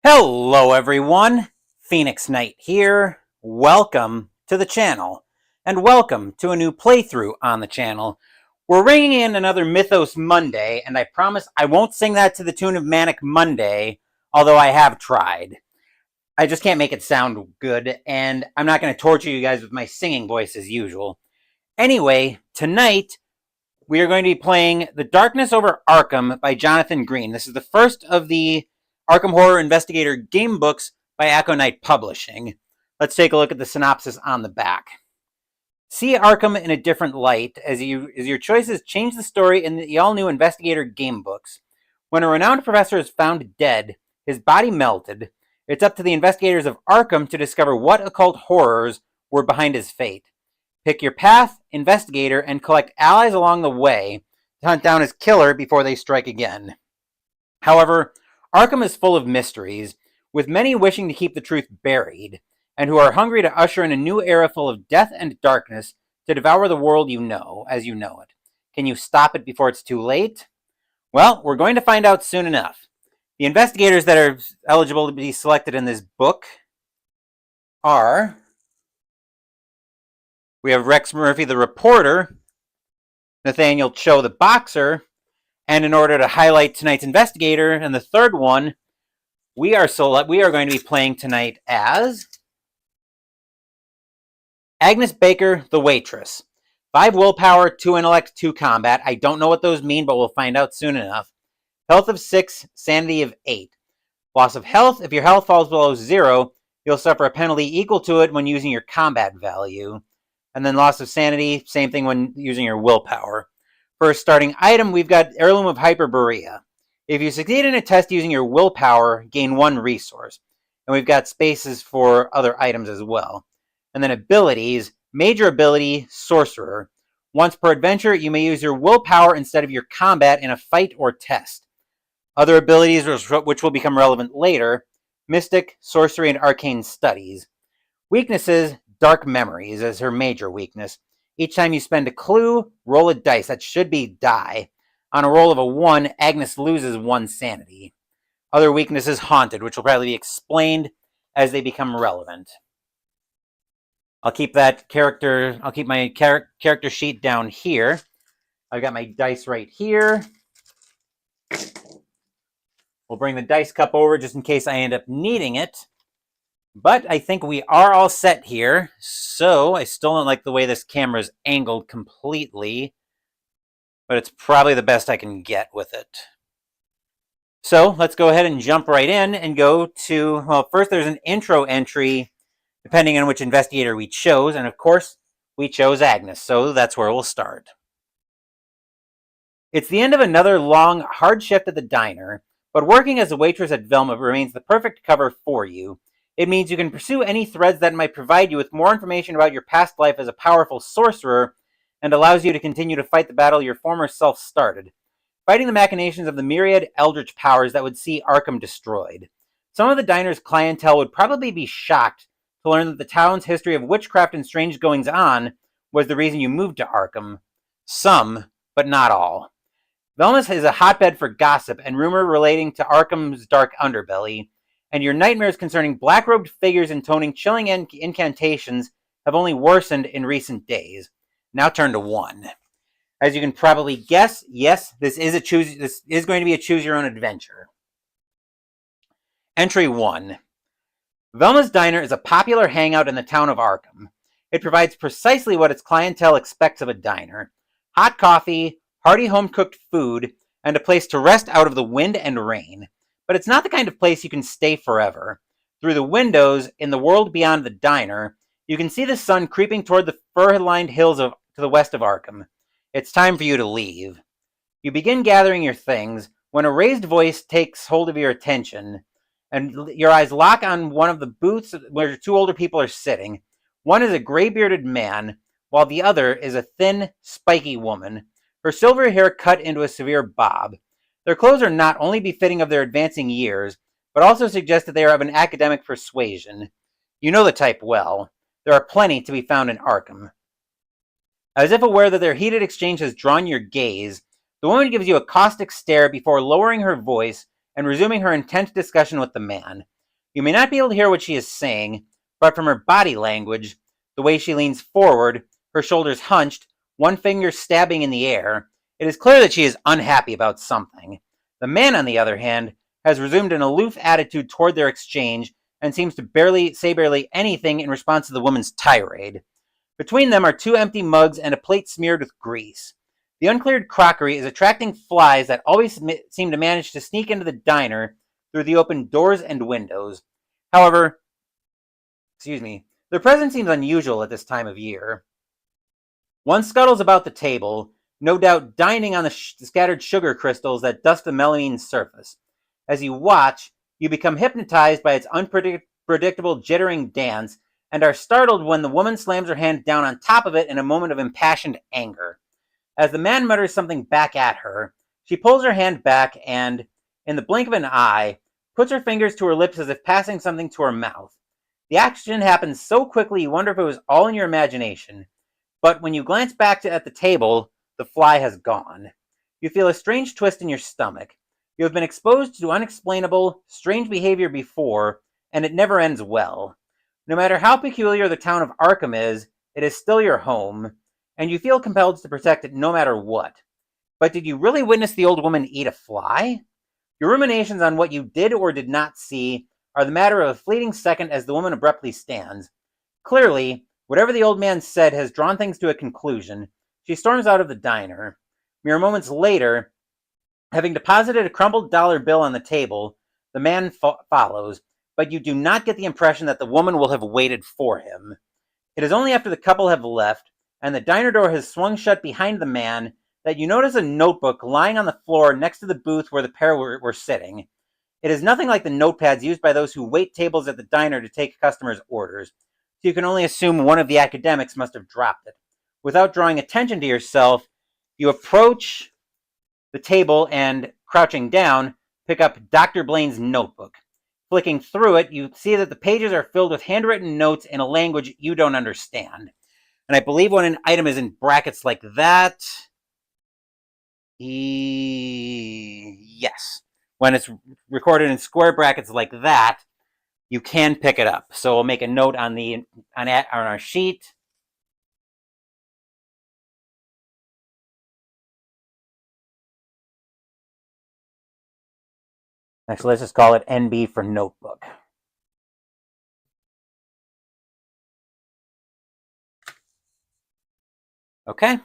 Hello everyone, Phoenix Knight here. Welcome to the channel, and welcome to a new playthrough on the channel. We're ringing in another Mythos Monday, and I promise I won't sing that to the tune of Manic Monday, although I have tried. I just can't make it sound good, and I'm not going to torture you guys with my singing voice as usual. Anyway, tonight we are going to be playing The Darkness Over Arkham by Jonathan Green. This is the first of the Arkham Horror Investigator game books by Aconyte Publishing. Let's take a look at the synopsis on the back. See Arkham in a different light as your choices change the story in the all-new Investigator game books. When a renowned professor is found dead, his body melted, it's up to the investigators of Arkham to discover what occult horrors were behind his fate. Pick your path, investigator, and collect allies along the way to hunt down his killer before they strike again. However, Arkham is full of mysteries, with many wishing to keep the truth buried, and who are hungry to usher in a new era full of death and darkness to devour the world you know, as you know it. Can you stop it before it's too late? Well, we're going to find out soon enough. The investigators that are eligible to be selected in this book are... We have Rex Murphy, the reporter, Nathaniel Cho, the boxer, and in order to highlight tonight's investigator, and the third one, we are going to be playing tonight as Agnes Baker, the waitress. 5 willpower, 2 intellect, 2 combat. I don't know what those mean, but we'll find out soon enough. Health of 6, sanity of 8. Loss of health. If your health falls below 0, you'll suffer a penalty equal to it when using your combat value. And then loss of sanity, same thing when using your willpower. For a starting item, we've got Heirloom of Hyperborea. If you succeed in a test using your willpower, gain 1 resource. And we've got spaces for other items as well. And then abilities, major ability, Sorcerer. Once per adventure, you may use your willpower instead of your combat in a fight or test. Other abilities, which will become relevant later, Mystic, Sorcery, and Arcane Studies. Weaknesses, Dark Memories as her major weakness. Each time you spend a clue, roll a dice. That should be die. On a roll of a 1, Agnes loses 1 sanity. Other weaknesses, Haunted, which will probably be explained as they become relevant. I'll keep my character sheet down here. I've got my dice right here. We'll bring the dice cup over just in case I end up needing it. But I think we are all set here, so I still don't like the way this camera is angled completely, but it's probably the best I can get with it. So let's go ahead and jump right in and go to, well, first there's an intro entry, depending on which investigator we chose, and of course, we chose Agnes, so that's where we'll start. It's the end of another long, hard shift at the diner, but working as a waitress at Velma remains the perfect cover for you. It means you can pursue any threads that might provide you with more information about your past life as a powerful sorcerer, and allows you to continue to fight the battle your former self started, fighting the machinations of the myriad eldritch powers that would see Arkham destroyed. Some of the diner's clientele would probably be shocked to learn that the town's history of witchcraft and strange goings-on was the reason you moved to Arkham. Some, but not all. Velma's is a hotbed for gossip and rumor relating to Arkham's dark underbelly, and your nightmares concerning black-robed figures intoning chilling incantations have only worsened in recent days. Now turn to 1. As you can probably guess, yes, this is going to be a choose-your-own-adventure. Entry 1. Velma's Diner is a popular hangout in the town of Arkham. It provides precisely what its clientele expects of a diner: hot coffee, hearty home-cooked food, and a place to rest out of the wind and rain. But it's not the kind of place you can stay forever. Through the windows, in the world beyond the diner, you can see the sun creeping toward the fir-lined hills to the west of Arkham. It's time for you to leave. You begin gathering your things when a raised voice takes hold of your attention, and your eyes lock on one of the booths where 2 older people are sitting. One is a gray-bearded man, while the other is a thin, spiky woman, her silver hair cut into a severe bob. Their clothes are not only befitting of their advancing years, but also suggest that they are of an academic persuasion. You know the type well. There are plenty to be found in Arkham. As if aware that their heated exchange has drawn your gaze, the woman gives you a caustic stare before lowering her voice and resuming her intense discussion with the man. You may not be able to hear what she is saying, but from her body language, the way she leans forward, her shoulders hunched, one finger stabbing in the air, it is clear that she is unhappy about something. The man, on the other hand, has resumed an aloof attitude toward their exchange and seems to say barely anything in response to the woman's tirade. Between them are 2 empty mugs and a plate smeared with grease. The uncleared crockery is attracting flies that always seem to manage to sneak into the diner through the open doors and windows. However, their presence seems unusual at this time of year. One scuttles about the table, no doubt dining on the scattered sugar crystals that dust the melanine's surface. As you watch, you become hypnotized by its unpredictable jittering dance and are startled when the woman slams her hand down on top of it in a moment of impassioned anger. As the man mutters something back at her, she pulls her hand back and, in the blink of an eye, puts her fingers to her lips as if passing something to her mouth. The action happens so quickly you wonder if it was all in your imagination, but when you glance back at the table, the fly has gone. You feel a strange twist in your stomach. You have been exposed to unexplainable, strange behavior before, and it never ends well. No matter how peculiar the town of Arkham is, it is still your home, and you feel compelled to protect it no matter what. But did you really witness the old woman eat a fly? Your ruminations on what you did or did not see are the matter of a fleeting second as the woman abruptly stands. Clearly, whatever the old man said has drawn things to a conclusion. She storms out of the diner. Mere moments later, having deposited a crumpled dollar bill on the table, the man follows, but you do not get the impression that the woman will have waited for him. It is only after the couple have left, and the diner door has swung shut behind the man, that you notice a notebook lying on the floor next to the booth where the pair were sitting. It is nothing like the notepads used by those who wait tables at the diner to take customers' orders, so you can only assume one of the academics must have dropped it. Without drawing attention to yourself, you approach the table and, crouching down, pick up Dr. Blaine's notebook. Flicking through it, you see that the pages are filled with handwritten notes in a language you don't understand. And I believe when an item is in brackets like that, yes, when it's recorded in square brackets like that, you can pick it up. So we'll make a note on our sheet. Actually, let's just call it NB for notebook. Okay.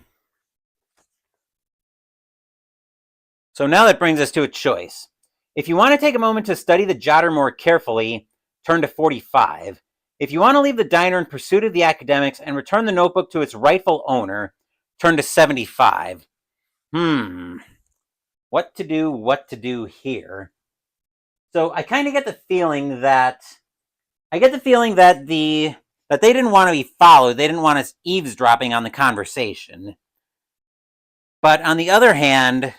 So now that brings us to a choice. If you want to take a moment to study the jotter more carefully, turn to 45. If you want to leave the diner in pursuit of the academics and return the notebook to its rightful owner, turn to 75. What to do here? So I kind of get the feeling that they didn't want to be followed. They didn't want us eavesdropping on the conversation. But on the other hand,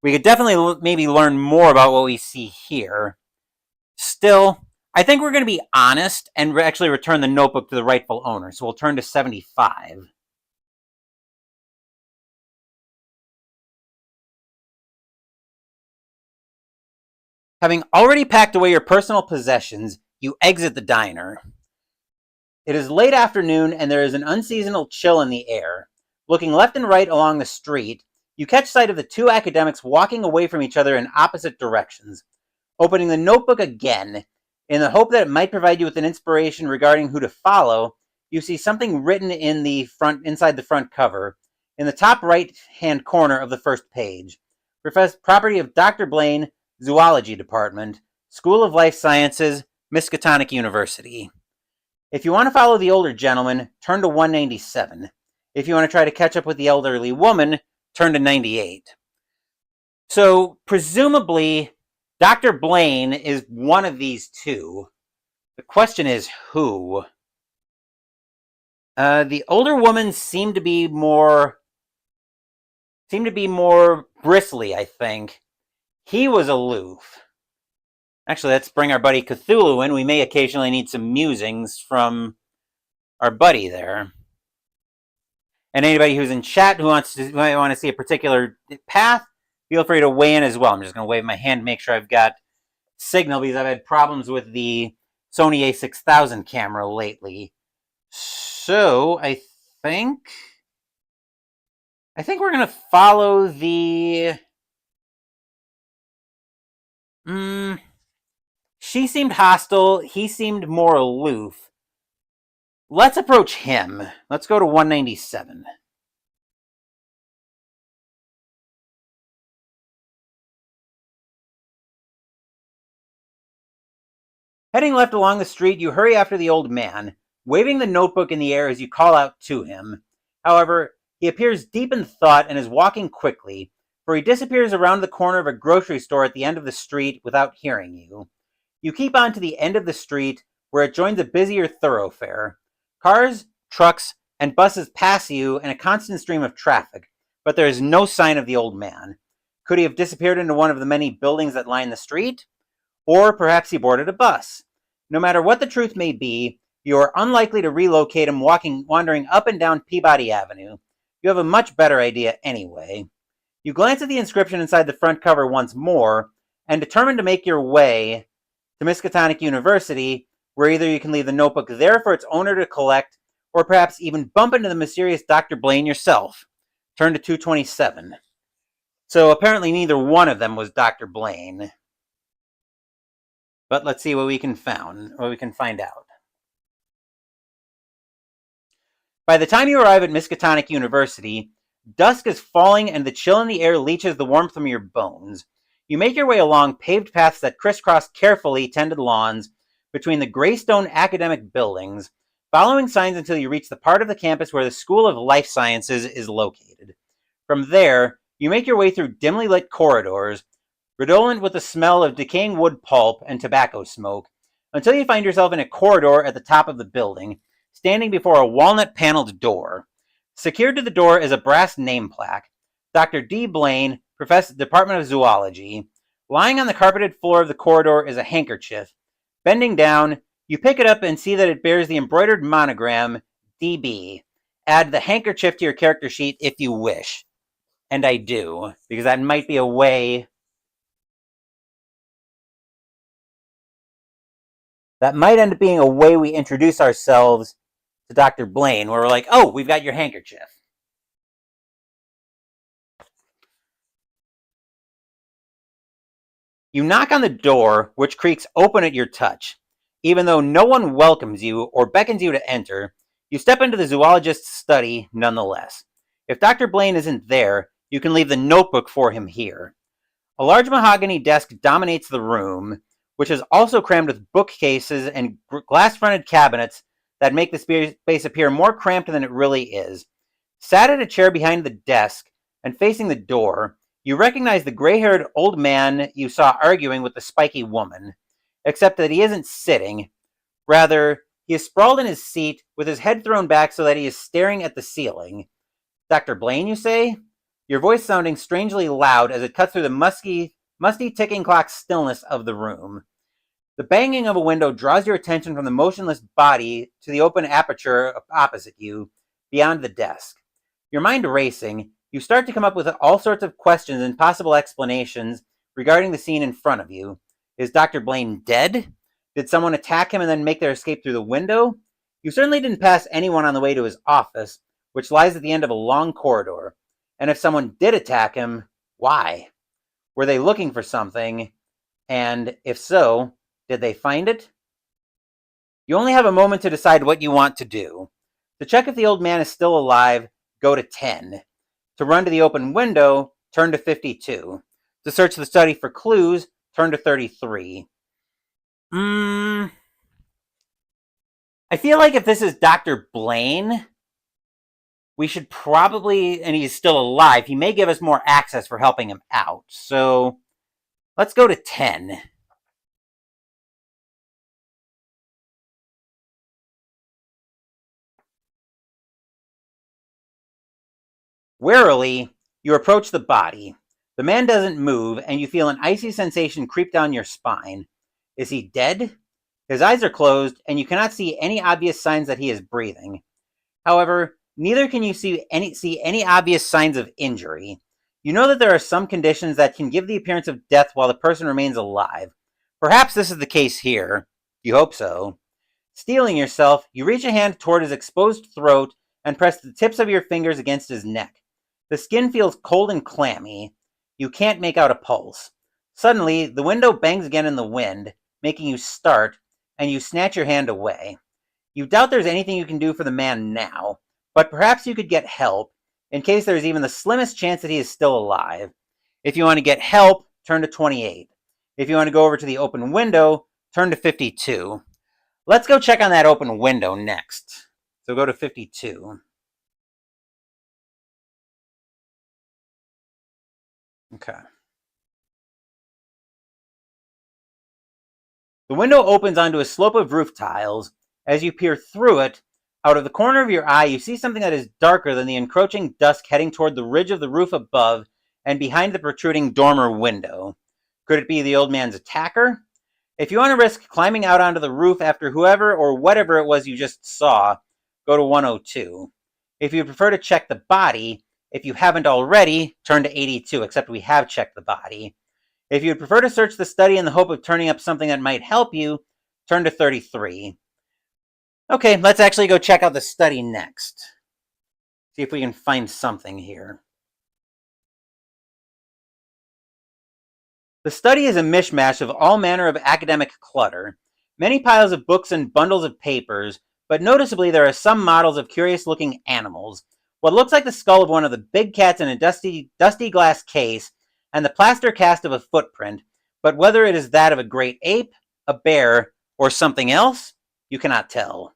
we could definitely maybe learn more about what we see here. Still, I think we're going to be honest and actually return the notebook to the rightful owner. So we'll turn to 75. Having already packed away your personal possessions, you exit the diner. It is late afternoon and there is an unseasonal chill in the air. Looking left and right along the street, you catch sight of the 2 academics walking away from each other in opposite directions. Opening the notebook again, in the hope that it might provide you with an inspiration regarding who to follow, you see something written inside the front cover, in the top right-hand corner of the first page. Property of Dr. Blaine, Zoology Department, School of Life Sciences, Miskatonic University. If you want to follow the older gentleman, turn to 197. If you want to try to catch up with the elderly woman, turn to 98. So, presumably, Dr. Blaine is one of these 2. The question is, who? The older woman seemed to be more bristly, I think. He was aloof. Actually, let's bring our buddy Cthulhu in. We may occasionally need some musings from our buddy there. And anybody who's in chat who might want to see a particular path, feel free to weigh in as well. I'm just going to wave my hand, make sure I've got signal, because I've had problems with the Sony a6000 camera lately. So I think we're going to follow the... She seemed hostile. He seemed more aloof. Let's approach him. Let's go to 197. Heading left along the street, you hurry after the old man, waving the notebook in the air as you call out to him. However, he appears deep in thought and is walking quickly, for he disappears around the corner of a grocery store at the end of the street without hearing you. You keep on to the end of the street, where it joins a busier thoroughfare. Cars, trucks, and buses pass you in a constant stream of traffic, but there is no sign of the old man. Could he have disappeared into one of the many buildings that line the street? Or perhaps he boarded a bus. No matter what the truth may be, you are unlikely to relocate him wandering up and down Peabody Avenue. You have a much better idea anyway. You glance at the inscription inside the front cover once more, and determine to make your way to Miskatonic University, where either you can leave the notebook there for its owner to collect, or perhaps even bump into the mysterious Dr. Blaine yourself. Turn to 227. So apparently neither one of them was Dr. Blaine. But let's see what we can find out. By the time you arrive at Miskatonic University, dusk is falling and the chill in the air leaches the warmth from your bones. You make your way along paved paths that crisscross carefully tended lawns between the gray stone academic buildings, following signs until you reach the part of the campus where the School of Life Sciences is located. From there, you make your way through dimly lit corridors, redolent with the smell of decaying wood pulp and tobacco smoke, until you find yourself in a corridor at the top of the building, standing before a walnut-paneled door. Secured to the door is a brass name plaque. Dr. D. Blaine, Professor, Department of Zoology. Lying on the carpeted floor of the corridor is a handkerchief. Bending down, you pick it up and see that it bears the embroidered monogram, DB. Add the handkerchief to your character sheet if you wish. And I do, because that might be a way... That might end up being a way we introduce ourselves to Dr. Blaine, where we're like, oh, we've got your handkerchief. You knock on the door, which creaks open at your touch. Even though no one welcomes you or beckons you to enter, you step into the zoologist's study nonetheless. If Dr. Blaine isn't there, you can leave the notebook for him here. A large mahogany desk dominates the room, which is also crammed with bookcases and glass-fronted cabinets that make the space appear more cramped than it really is. Sat at a chair behind the desk and facing the door, you recognize the gray-haired old man you saw arguing with the spiky woman, except that he isn't sitting. Rather, he is sprawled in his seat with his head thrown back so that he is staring at the ceiling. Dr. Blaine, you say? Your voice sounding strangely loud as it cuts through the musty ticking clock stillness of the room. The banging of a window draws your attention from the motionless body to the open aperture opposite you, beyond the desk. Your mind racing, you start to come up with all sorts of questions and possible explanations regarding the scene in front of you. Is Dr. Blaine dead? Did someone attack him and then make their escape through the window? You certainly didn't pass anyone on the way to his office, which lies at the end of a long corridor. And if someone did attack him, why? Were they looking for something? And if so, did they find it? You only have a moment to decide what you want to do. To check if the old man is still alive, go to 10. To run to the open window, turn to 52. To search the study for clues, turn to 33. I feel like if this is Dr. Blaine, we should probably, and he's still alive, he may give us more access for helping him out. So let's go to 10. Warily, you approach the body. The man doesn't move, and you feel an icy sensation creep down your spine. Is he dead? His eyes are closed, and you cannot see any obvious signs that he is breathing. However, neither can you see any obvious signs of injury. You know that there are some conditions that can give the appearance of death while the person remains alive. Perhaps this is the case here. You hope so. Steeling yourself, you reach a hand toward his exposed throat and press the tips of your fingers against his neck. The skin feels cold and clammy. You can't make out a pulse. Suddenly, the window bangs again in the wind, making you start, and you snatch your hand away. You doubt there's anything you can do for the man now, but perhaps you could get help, in case there's even the slimmest chance that he is still alive. If you want to get help, turn to 28. If you want to go over to the open window, turn to 52. Let's go check on that open window next. So go to 52. Okay. The window opens onto a slope of roof tiles. As you peer through it, out of the corner of your eye, you see something that is darker than the encroaching dusk heading toward the ridge of the roof above and behind the protruding dormer window. Could it be the old man's attacker? If you want to risk climbing out onto the roof after whoever or whatever it was you just saw, go to 102. If you prefer to check the body, if you haven't already, turn to 82, except we have checked the body. If you'd prefer to search the study in the hope of turning up something that might help you, turn to 33. Okay, let's actually go check out the study next. See if we can find something here. The study is a mishmash of all manner of academic clutter. Many piles of books and bundles of papers, but noticeably there are some models of curious-looking animals. What looks like the skull of one of the big cats in a dusty glass case, and the plaster cast of a footprint, but whether it is that of a great ape, a bear, or something else, you cannot tell.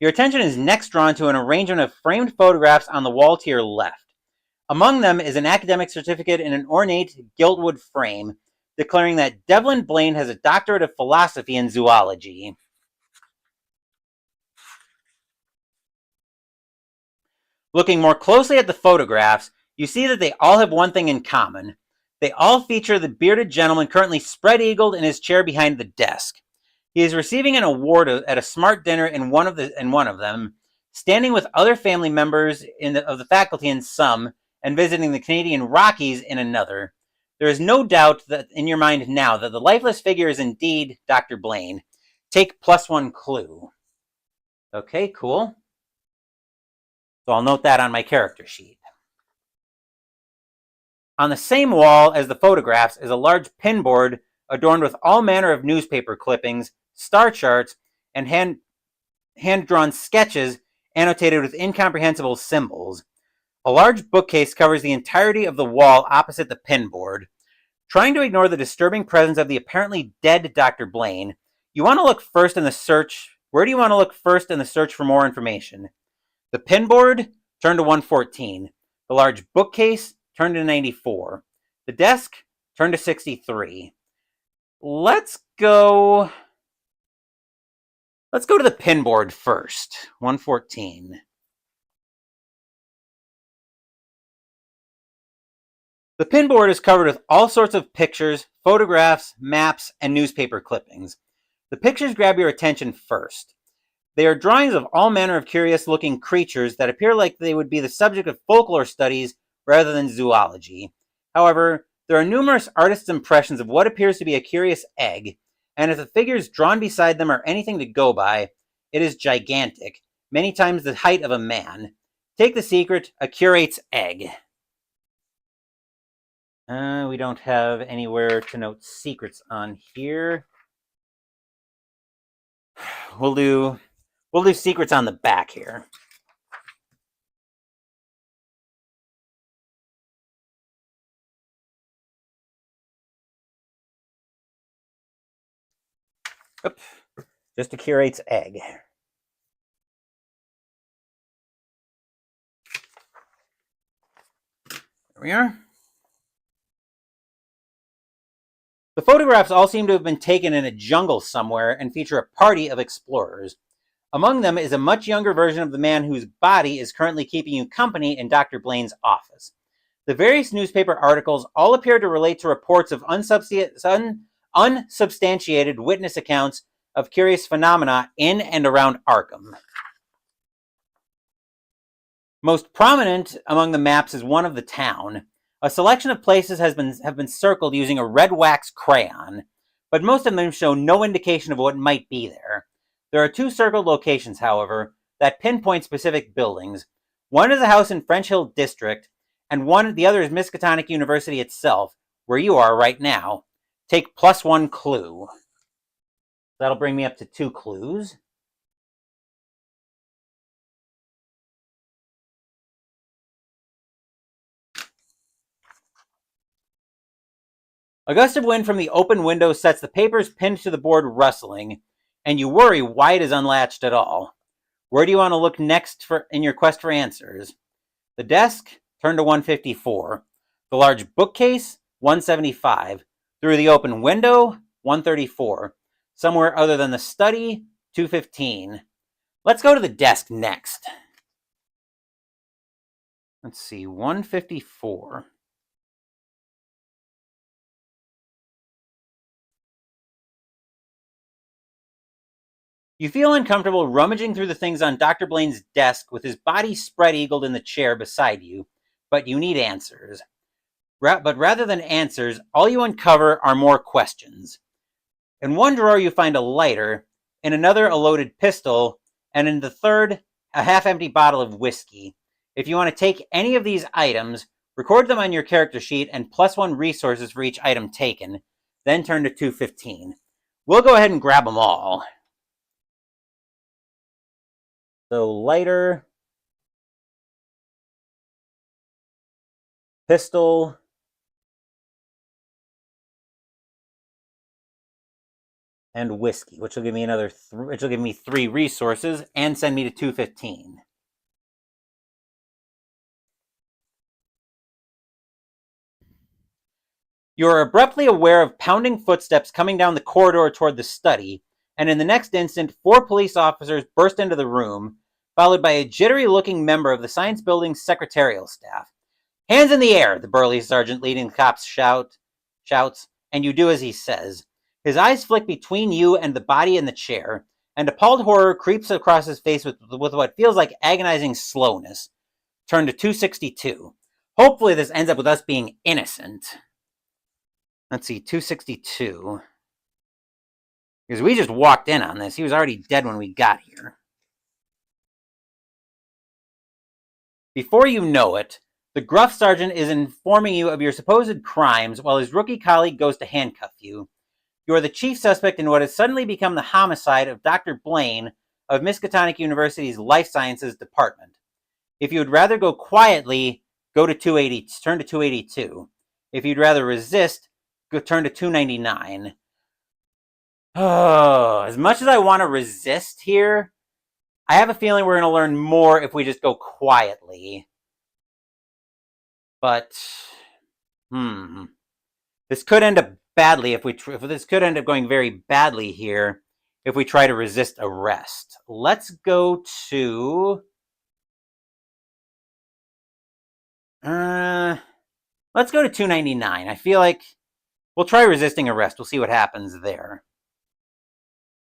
Your attention is next drawn to an arrangement of framed photographs on the wall to your left. Among them is an academic certificate in an ornate giltwood frame, declaring that Devlin Blaine has a doctorate of philosophy in zoology. Looking more closely at the photographs, you see that they all have one thing in common. They all feature the bearded gentleman currently spread-eagled in his chair behind the desk. He is receiving an award at a smart dinner in one of them, standing with other family members of the faculty in some, and visiting the Canadian Rockies in another. There is no doubt that in your mind now that the lifeless figure is indeed Dr. Blaine. Take +1 clue. Okay, cool. So I'll note that on my character sheet. On the same wall as the photographs is a large pinboard adorned with all manner of newspaper clippings, star charts, and hand-drawn sketches annotated with incomprehensible symbols. A large bookcase covers the entirety of the wall opposite the pinboard. Trying to ignore the disturbing presence of the apparently dead Dr. Blaine, you want to look first in the search. Where do you want to look first in the search for more information? The pinboard, turn to 114. The large bookcase, turn to 94. The desk, turn to 63. Let's go to the pinboard first, 114. The pinboard is covered with all sorts of pictures, photographs, maps, and newspaper clippings. The pictures grab your attention first. They are drawings of all manner of curious-looking creatures that appear like they would be the subject of folklore studies rather than zoology. However, there are numerous artists' impressions of what appears to be a curious egg, and if the figures drawn beside them are anything to go by, it is gigantic, many times the height of a man. Take the secret, a curate's egg. We don't have anywhere to note secrets on here. We'll do secrets on the back here. Oop. Just a curate's egg. There we are. The photographs all seem to have been taken in a jungle somewhere and feature a party of explorers. Among them is a much younger version of the man whose body is currently keeping you company in Dr. Blaine's office. The various newspaper articles all appear to relate to reports of unsubstantiated witness accounts of curious phenomena in and around Arkham. Most prominent among the maps is one of the town. A selection of places have been circled using a red wax crayon, but most of them show no indication of what might be there. There are 2 circled locations, however, that pinpoint specific buildings. One is a house in French Hill District, and the other is Miskatonic University itself, where you are right now. Take +1 clue. That'll bring me up to 2 clues. A gust of wind from the open window sets the papers pinned to the board rustling, and you worry why it is unlatched at all. Where do you want to look next in your quest for answers? The desk, turn to 154. The large bookcase, 175. Through the open window, 134. Somewhere other than the study, 215. Let's go to the desk next. Let's see, 154. You feel uncomfortable rummaging through the things on Dr. Blaine's desk with his body spread-eagled in the chair beside you, but you need answers. But rather than answers, all you uncover are more questions. In one drawer you find a lighter, in another a loaded pistol, and in the third a half-empty bottle of whiskey. If you want to take any of these items, record them on your character sheet and +1 resources for each item taken, then turn to 215. We'll go ahead and grab them all. So lighter, pistol, and whiskey, which will give me which will give me 3 resources and send me to 215. You are abruptly aware of pounding footsteps coming down the corridor toward the study, and in the next instant, 4 police officers burst into the room, followed by a jittery-looking member of the science building's secretarial staff. "Hands in the air," the burly sergeant leading the cops shouts, and you do as he says. His eyes flick between you and the body in the chair, and appalled horror creeps across his face with what feels like agonizing slowness. Turn to 262. Hopefully this ends up with us being innocent. Let's see, 262. Because we just walked in on this. He was already dead when we got here. Before you know it, the gruff sergeant is informing you of your supposed crimes while his rookie colleague goes to handcuff you. You are the chief suspect in what has suddenly become the homicide of Dr. Blaine of Miskatonic University's Life Sciences Department. If you would rather go quietly, turn to 282. If you'd rather resist, turn to 299. Oh, as much as I want to resist here, I have a feeling we're going to learn more if we just go quietly. But, this could end up badly this could end up going very badly here if we try to resist arrest. Let's go to let's go to 299. I feel like we'll try resisting arrest. We'll see what happens there.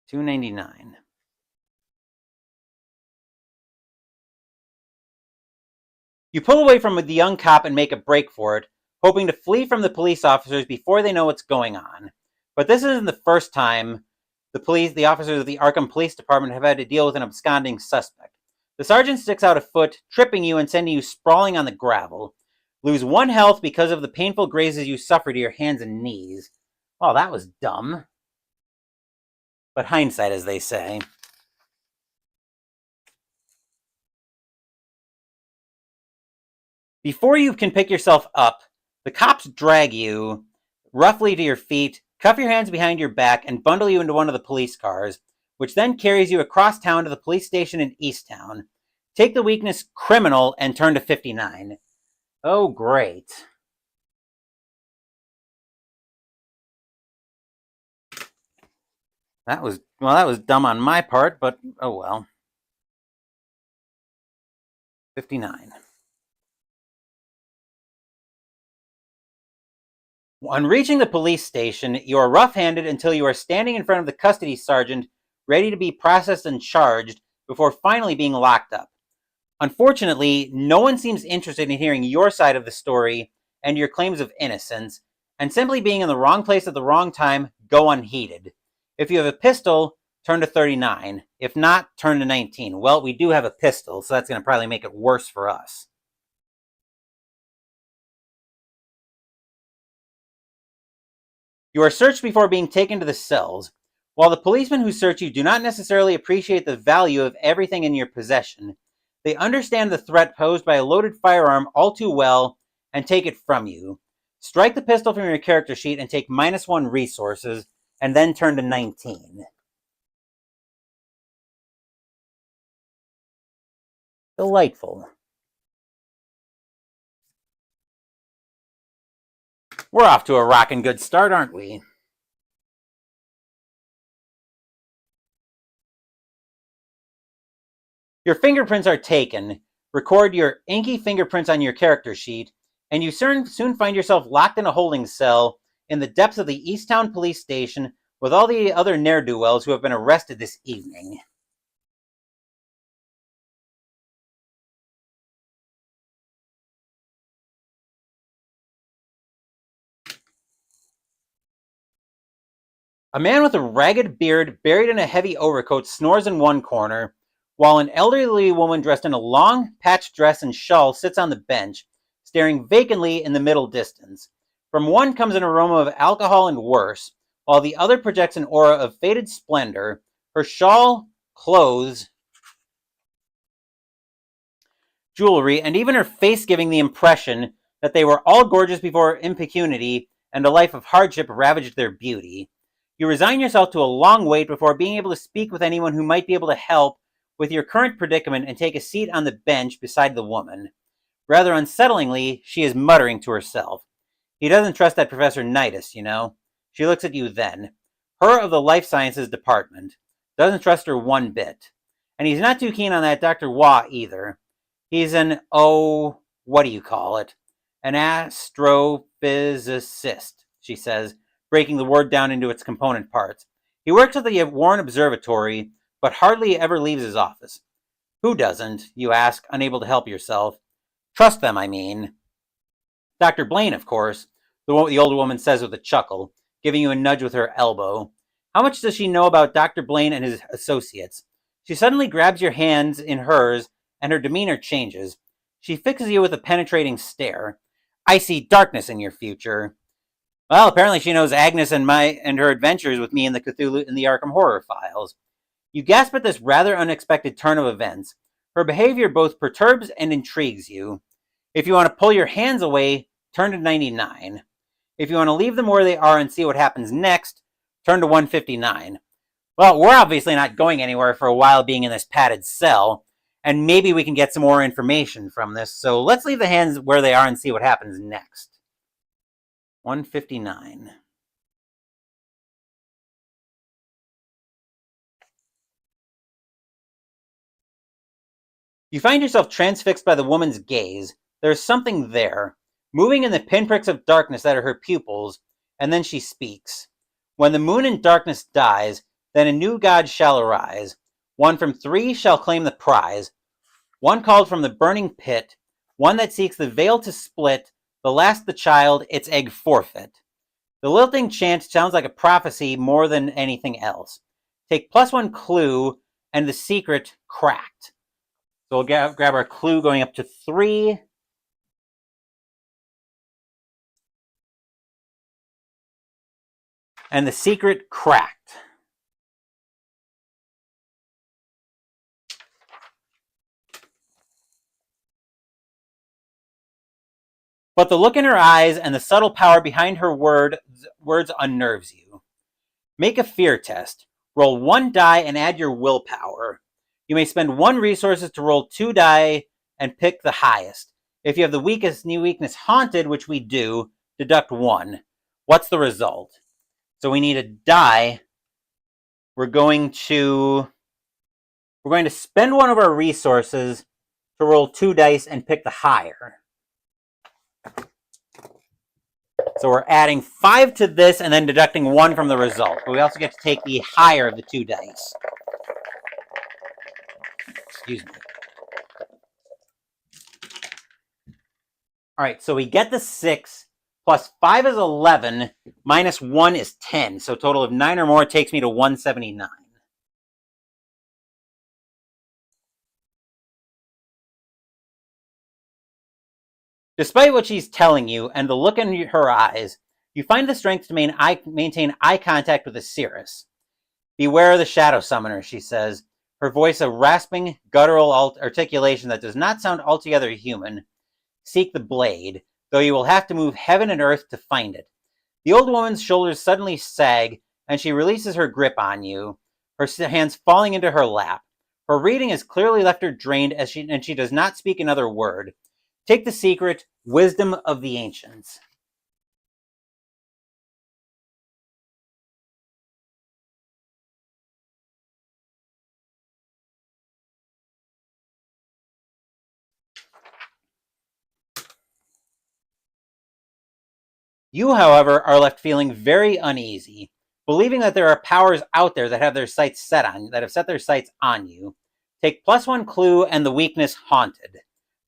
299. You pull away from the young cop and make a break for it, hoping to flee from the police officers before they know what's going on. But this isn't the first time the officers of the Arkham Police Department have had to deal with an absconding suspect. The sergeant sticks out a foot, tripping you and sending you sprawling on the gravel. Lose 1 health because of the painful grazes you suffer to your hands and knees. Well, that was dumb. But hindsight, as they say. Before you can pick yourself up, the cops drag you roughly to your feet, cuff your hands behind your back, and bundle you into one of the police cars, which then carries you across town to the police station in Easttown. Take the weakness criminal and turn to 59. Oh, great. That was dumb on my part, but oh well. 59. On reaching the police station, you are rough-handed until you are standing in front of the custody sergeant, ready to be processed and charged, before finally being locked up. Unfortunately, no one seems interested in hearing your side of the story and your claims of innocence, and simply being in the wrong place at the wrong time go unheeded. If you have a pistol, turn to 39. If not, turn to 19. Well, we do have a pistol, so that's going to probably make it worse for us. You are searched before being taken to the cells. While the policemen who search you do not necessarily appreciate the value of everything in your possession, they understand the threat posed by a loaded firearm all too well and take it from you. Strike the pistol from your character sheet and take -1 resources, and then turn to 19. Delightful. We're off to a rockin' good start, aren't we? Your fingerprints are taken. Record your inky fingerprints on your character sheet, and you soon find yourself locked in a holding cell in the depths of the Easttown police station with all the other ne'er-do-wells who have been arrested this evening. A man with a ragged beard buried in a heavy overcoat snores in one corner, while an elderly woman dressed in a long, patched dress and shawl sits on the bench, staring vacantly in the middle distance. From one comes an aroma of alcohol and worse, while the other projects an aura of faded splendor. Her shawl, clothes, jewelry, and even her face giving the impression that they were all gorgeous before impecunity and a life of hardship ravaged their beauty. You resign yourself to a long wait before being able to speak with anyone who might be able to help with your current predicament and take a seat on the bench beside the woman. Rather unsettlingly, she is muttering to herself. He doesn't trust that Professor Nidus, you know. She looks at you then. Her of the Life Sciences Department. Doesn't trust her one bit. And he's not too keen on that Dr. Waugh either. He's an, what do you call it? An astrophysicist, she says, breaking the word down into its component parts. He works at the Warren Observatory, but hardly ever leaves his office. Who doesn't, you ask, unable to help yourself? Trust them, I mean. Dr. Blaine, of course, the older woman says with a chuckle, giving you a nudge with her elbow. How much does she know about Dr. Blaine and his associates? She suddenly grabs your hands in hers, and her demeanor changes. She fixes you with a penetrating stare. I see darkness in your future. Well, apparently she knows Agnes and her adventures with me in the Arkham Horror files. You gasp at this rather unexpected turn of events. Her behavior both perturbs and intrigues you. If you want to pull your hands away, turn to 99. If you want to leave them where they are and see what happens next, turn to 159. Well, we're obviously not going anywhere for a while being in this padded cell, and maybe we can get some more information from this, so let's leave the hands where they are and see what happens next. 159. You find yourself transfixed by the woman's gaze. There's something there, moving in the pinpricks of darkness that are her pupils, and then she speaks. When the moon in darkness dies, then a new god shall arise. One from 3 shall claim the prize. One called from the burning pit, one that seeks the veil to split, the last the child, its egg forfeit. The lilting chant sounds like a prophecy more than anything else. Take +1 clue, and the secret cracked. So we'll grab our clue going up to 3. And the secret cracked. But the look in her eyes and the subtle power behind her words unnerves you. Make a fear test. Roll 1 die and add your willpower. You may spend 1 resources to roll 2 die and pick the highest. If you have the weakness haunted, which we do, deduct 1. What's the result? So we need a die. We're going to spend 1 of our resources to roll 2 dice and pick the higher. So we're adding 5 to this and then deducting 1 from the result. But we also get to take the higher of the 2 dice. Excuse me. All right, so we get the 6, plus 5 is 11, minus 1 is 10, so a total of 9 or more takes me to 179. Despite what she's telling you and the look in her eyes, you find the strength to maintain eye contact with Asiris. Beware the Shadow Summoner, she says, her voice a rasping, guttural articulation that does not sound altogether human. Seek the blade, though you will have to move heaven and earth to find it. The old woman's shoulders suddenly sag, and she releases her grip on you, her hands falling into her lap. Her reading has clearly left her drained, and she does not speak another word. Take the secret, wisdom of the ancients. You, however, are left feeling very uneasy, believing that there are powers out there that have set their sights on you. Take +1 clue and the weakness haunted.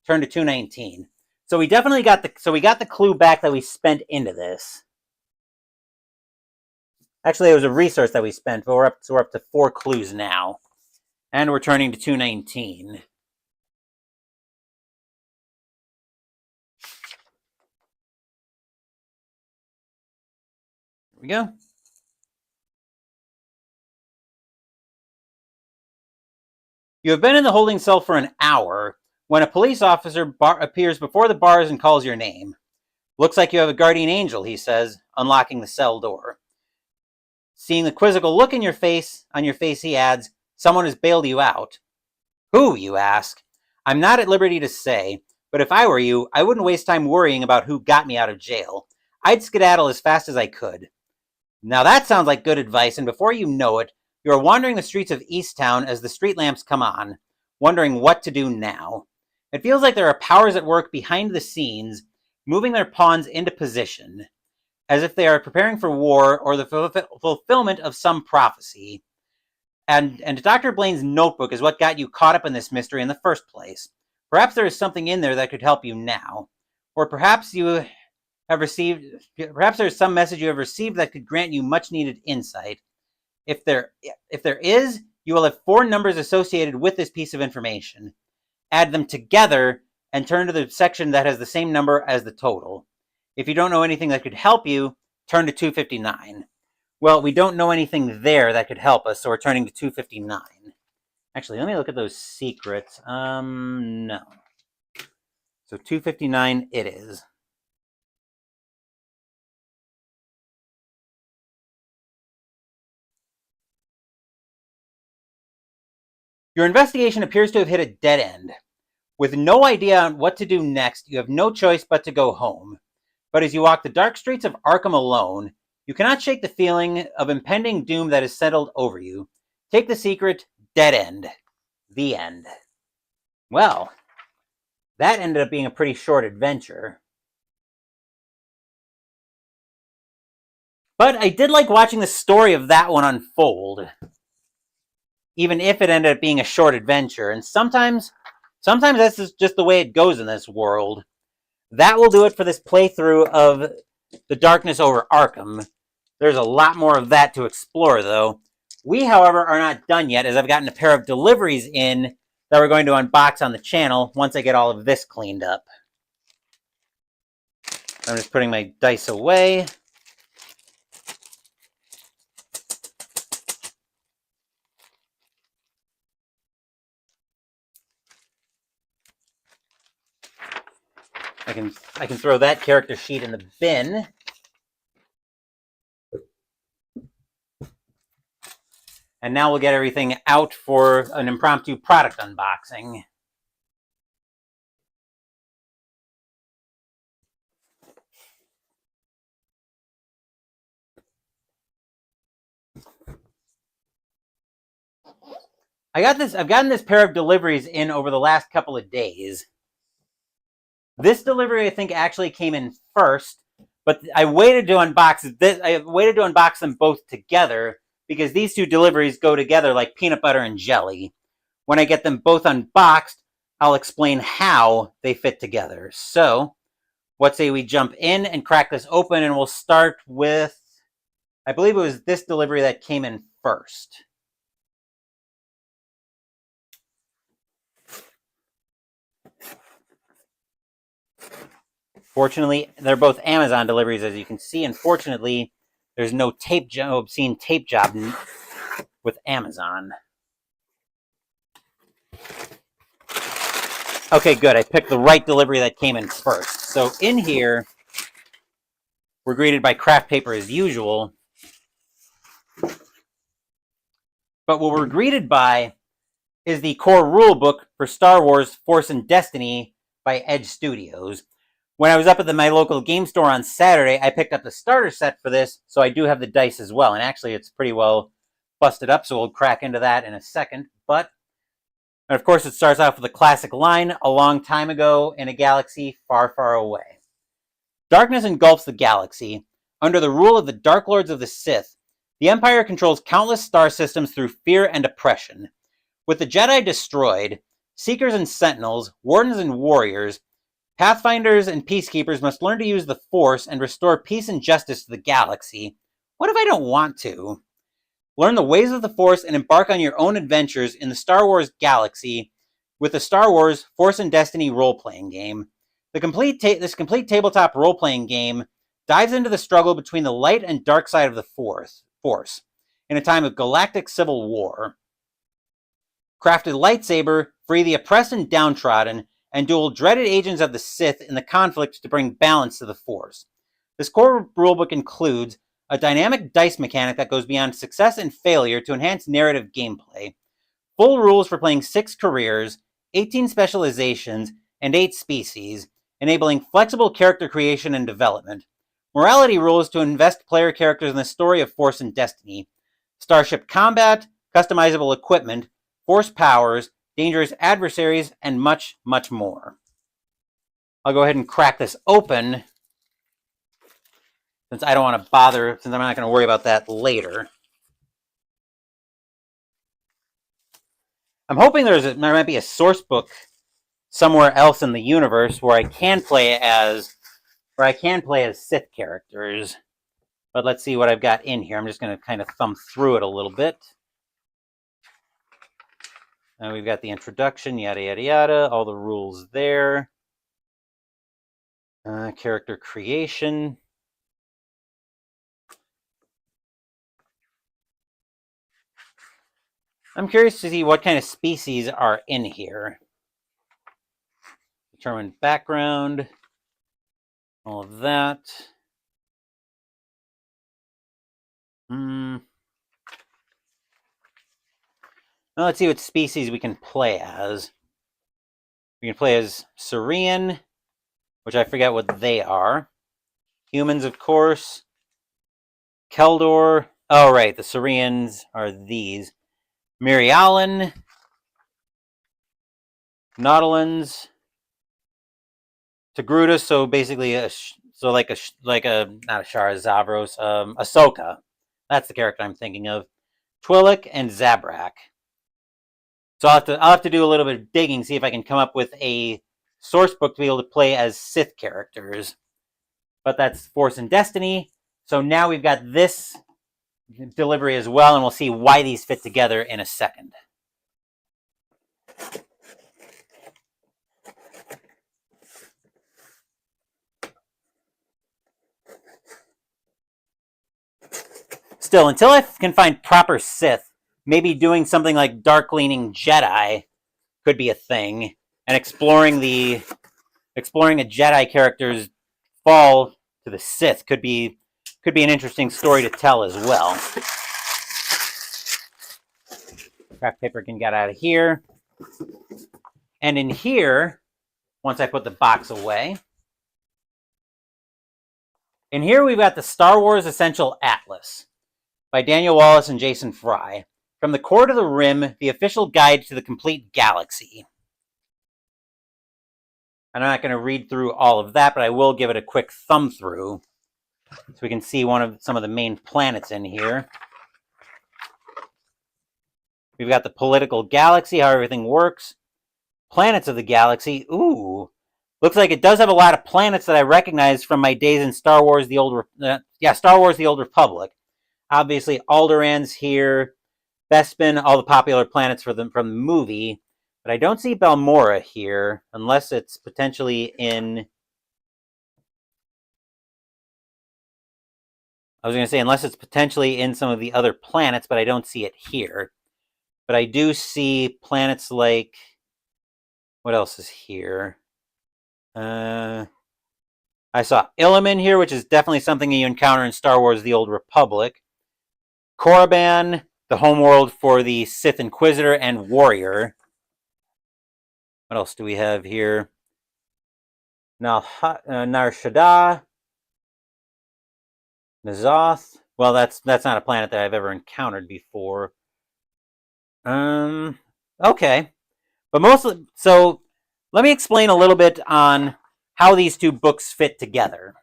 Turn to 219. So we definitely got the clue back that we spent into this. Actually, it was a resource that we spent, but we're up to 4 clues now. And we're turning to 219. Here we go. You have been in the holding cell for an hour when a police officer appears before the bars and calls your name. Looks like you have a guardian angel, he says, unlocking the cell door. Seeing the quizzical look on your face, he adds, someone has bailed you out. Who, you ask? I'm not at liberty to say, but if I were you, I wouldn't waste time worrying about who got me out of jail. I'd skedaddle as fast as I could. Now that sounds like good advice, and before you know it, you are wandering the streets of Easttown as the street lamps come on, wondering what to do now. It feels like there are powers at work behind the scenes, moving their pawns into position, as if they are preparing for war or the fulfillment of some prophecy. And Dr. Blaine's notebook is what got you caught up in this mystery in the first place. Perhaps there is something in there that could help you now. Or perhaps there is some message you have received that could grant you much needed insight. If there is, you will have 4 numbers associated with this piece of information. Add them together and turn to the section that has the same number as the total. If you don't know anything that could help you, turn to 259. Well, we don't know anything there that could help us, so we're turning to 259. Actually, let me look at those secrets. No. So 259 it is. Your investigation appears to have hit a dead end. With no idea on what to do next, you have no choice but to go home. But as you walk the dark streets of Arkham alone, you cannot shake the feeling of impending doom that has settled over you. Take the secret, dead end. The end. Well, that ended up being a pretty short adventure. But I did like watching the story of that one unfold, even if it ended up being a short adventure. And sometimes that's just the way it goes in this world. That will do it for this playthrough of The Darkness Over Arkham. There's a lot more of that to explore, though. We, however, are not done yet, as I've gotten a pair of deliveries in that we're going to unbox on the channel once I get all of this cleaned up. I'm just putting my dice away. I can throw that character sheet in the bin. And now we'll get everything out for an impromptu product unboxing. I've gotten this pair of deliveries in over the last couple of days. This delivery, I think, actually came in first, but I waited to unbox them both together because these 2 deliveries go together like peanut butter and jelly. When I get them both unboxed, I'll explain how they fit together. So, what say we jump in and crack this open, and we'll start with I believe it was this delivery that came in first. Fortunately, they're both Amazon deliveries, as you can see. Unfortunately, there's no obscene tape job with Amazon. Okay, good. I picked the right delivery that came in first. So in here, we're greeted by craft paper as usual. But what we're greeted by is the core rulebook for Star Wars Force and Destiny by Edge Studios. When I was up at my local game store on Saturday, I picked up the starter set for this, so I do have the dice as well. And actually, it's pretty well busted up, so we'll crack into that in a second. But, and of course, it starts off with a classic line, a long time ago in a galaxy far, far away. Darkness engulfs the galaxy. Under the rule of the Dark Lords of the Sith, the Empire controls countless star systems through fear and oppression. With the Jedi destroyed, Seekers and Sentinels, Wardens and Warriors, Pathfinders and Peacekeepers must learn to use the Force and restore peace and justice to the galaxy. What if I don't want to? Learn the ways of the Force and embark on your own adventures in the Star Wars galaxy with the Star Wars Force and Destiny role-playing game. This complete tabletop role-playing game dives into the struggle between the light and dark side of the Force in a time of galactic civil war. Crafted lightsaber, free the oppressed and downtrodden, and duel dreaded agents of the Sith in the conflict to bring balance to the Force. This core rulebook includes a dynamic dice mechanic that goes beyond success and failure to enhance narrative gameplay, full rules for playing 6 careers, 18 specializations, and 8 species, enabling flexible character creation and development, morality rules to invest player characters in the story of Force and Destiny, starship combat, customizable equipment, Force powers, dangerous adversaries, and much, much more. I'll go ahead and crack this open since I don't want to bother, since I'm not going to worry about that later. I'm hoping there might be a source book somewhere else in the universe where I can play as Sith characters. But let's see what I've got in here. I'm just going to kind of thumb through it a little bit. And we've got the introduction, yada, yada, yada, all the rules there. Character creation. I'm curious to see what kind of species are in here. Determine background. All of that. Now let's see what species we can play as. We can play as Saurian, which I forget what they are. Humans, of course. Keldor. Oh, right, the Saurians are these. Mirialan. Nautilans. Togruta, so basically not a Shara Zavros, Ahsoka. That's the character I'm thinking of. Twi'lek and Zabrak. So I'll have to do a little bit of digging, see if I can come up with a source book to be able to play as Sith characters. But that's Force and Destiny. So now we've got this delivery as well, and we'll see why these fit together in a second. Still, until I can find proper Sith, maybe doing something like Dark-leaning Jedi could be a thing, and exploring a Jedi character's fall to the Sith could be an interesting story to tell as well. Craft paper can get out of here. And in here, once I put the box away, in here we've got the Star Wars Essential Atlas by Daniel Wallace and Jason Fry. From the Core to the Rim, the official guide to the complete galaxy. I'm not going to read through all of that, but I will give it a quick thumb through so we can see some of the main planets in here. We've got the political galaxy, how everything works. Planets of the galaxy. Ooh. Looks like it does have a lot of planets that I recognize from my days in Star Wars: The Old Republic. Obviously, Alderaan's here. Bespin, all the popular planets from the movie. But I don't see Balmora here, unless it's potentially in... I was going to say, unless it's potentially in some of the other planets, but I don't see it here. But I do see planets like... What else is here? I saw Illiman here, which is definitely something you encounter in Star Wars The Old Republic. Korriban, the homeworld for the Sith Inquisitor and Warrior. What else do we have here? Nar Shaddaa. N'Zoth. Well, that's not a planet that I've ever encountered before. Okay. But mostly, so let me explain a little bit on how these two books fit together.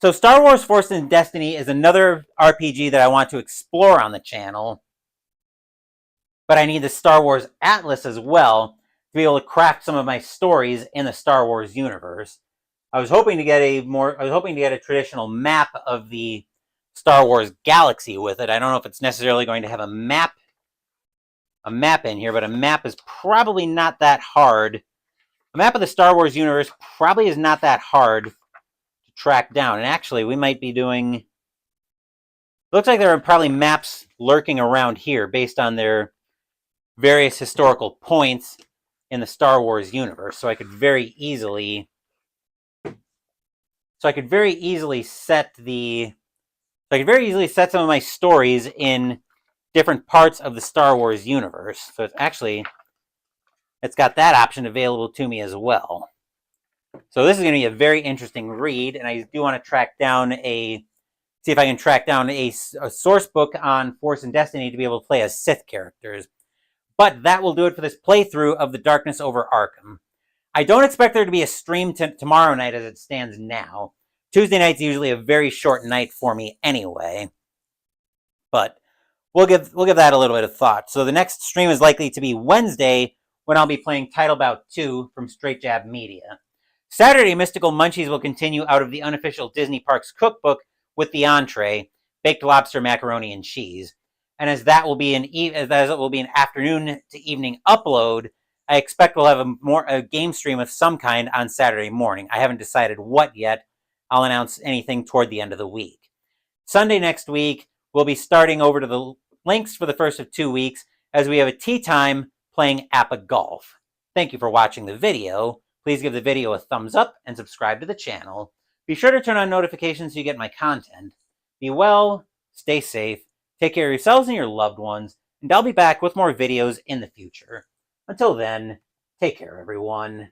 So Star Wars Force and Destiny is another RPG that I want to explore on the channel. But I need the Star Wars Atlas as well to be able to craft some of my stories in the Star Wars universe. I was hoping to get a traditional map of the Star Wars galaxy with it. I don't know if it's necessarily going to have a map in here, but a map is probably not that hard. A map of the Star Wars universe probably is not that hard to track down. And actually, we might be doing... Looks like there are probably maps lurking around here based on their various historical points in the Star Wars universe. So I could very easily set some of my stories in different parts of the Star Wars universe. So it's got that option available to me as well. So this is going to be a very interesting read, and I do want to see if I can track down a source book on Force and Destiny to be able to play as Sith characters. But that will do it for this playthrough of the Darkness Over Arkham. I don't expect there to be a stream tomorrow night as it stands now. Tuesday night's usually a very short night for me anyway. But we'll give that a little bit of thought. So the next stream is likely to be Wednesday, when I'll be playing Title Bout 2 from Straight Jab Media. Saturday, Mystical Munchies will continue out of the unofficial Disney Parks cookbook with the entree, baked lobster, macaroni, and cheese. And as it will be an afternoon to evening upload, I expect we'll have a game stream of some kind on Saturday morning. I haven't decided what yet. I'll announce anything toward the end of the week. Sunday next week, we'll be starting over to the links for the first of 2 weeks as we have a tea time playing Appa Golf. Thank you for watching the video. Please give the video a thumbs up and subscribe to the channel. Be sure to turn on notifications so you get my content. Be well, stay safe, take care of yourselves and your loved ones, and I'll be back with more videos in the future. Until then, take care, everyone.